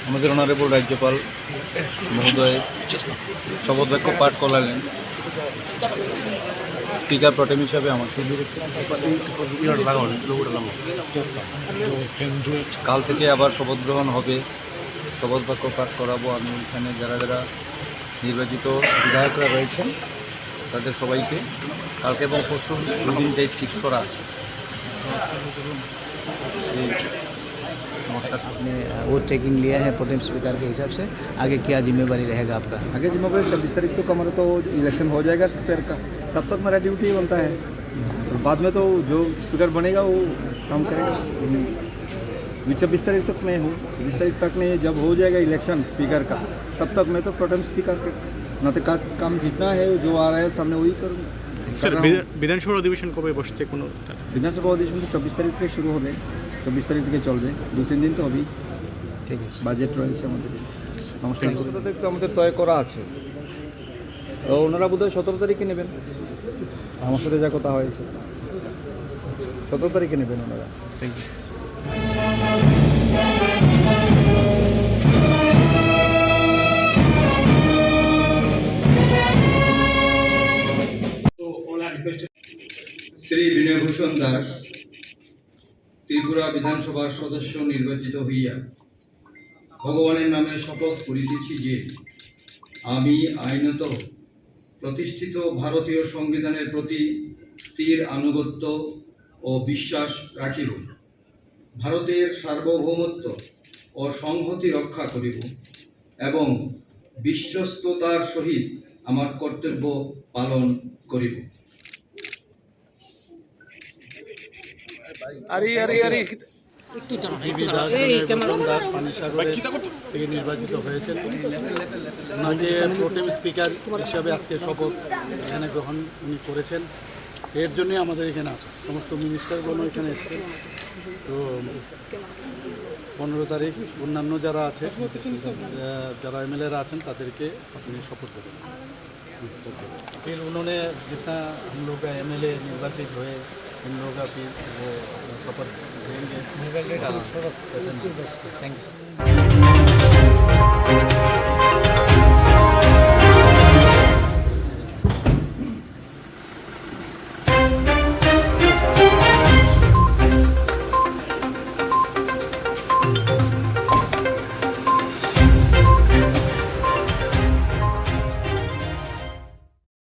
আমাদের অনারেবল রাজ্যপাল মহোদয় শপথ বাক্য পাঠ করালেন। স্পিকার প্রটেম হিসাবে আমাকে কাল থেকে আবার শপথ গ্রহণ হবে, শপথ বাক্য পাঠ করাবো। আমি এখানে যারা যারা নির্বাচিত বিধায়করা রয়েছেন তাদের সবাইকে কালকে এবং পরশু দুদিন ডেট ফিক্স করা আছে। आपने वोट टेकिंग लिया है प्रोटेम स्पीकर के हिसाब से, आगे क्या जिम्मेवारी रहेगा आपका? आगे जिम्मेवारी 26 तारीख तो हमारा तो इलेक्शन हो जाएगा स्पीकर का, तब तक मेरा ड्यूटी बनता है। बाद में तो जो स्पीकर बनेगा वो काम करेगा। 26 तारीख तक मैं हूँ, 26 तारीख तक में जब हो जाएगा इलेक्शन स्पीकर का, तब तक मैं तो प्रोटेम स्पीकर के नाते काम जितना है जो आ रहा है सामने वही करूँगा। सर विधानसभा अधिवेशन कब बसছে কোনো? विधानसभा अधिवेशन तो 24 तारीख থেকে শুরু হবে, 24 তারিখ থেকে চলবে, 2-3 দিন তো হবেই। ঠিক আছে, বাজেট রয়েছে আমাদের, আমাদের তয় করা আছে। ওনারা বোধহয় 17 তারিখে নেবেন, আমার সাথে যা কথা হয়েছে 17 তারিখে নেবেন ওনারা। Thank you. শ্রী বিনয়ভূষণ দাস ত্রিপুরা বিধানসভার সদস্য নির্বাচিত হইয়া ভগবানের নামে শপথ করিতেছি যে আমি আইনত প্রতিষ্ঠিত ভারতীয় সংবিধানের প্রতি স্থির আনুগত্য ও বিশ্বাস রাখিব, ভারতের সার্বভৌমত্ব ও সংহতি রক্ষা করিব এবং বিশ্বস্ততার সহিত আমার কর্তব্য পালন করিব। থেকে নির্বাচিত হয়েছেন, ওনাকে প্রোটেম স্পিকার হিসাবে আজকে শপথ এখানে গ্রহণ উনি করেছেন। এর জন্যই আমাদের এখানে আসা, সমস্ত মিনিস্টারগুলো এখানে এসছে। তো 15 তারিখ অন্যান্য যারা আছে, যারা MLA আছেন তাদেরকে আপনি শপথ দেবেন। फिर उन्होंने जितना हम लोग का MLA निर्वाचित हुए उन लोगों का फिर वो शपथ देंगे। Thank you.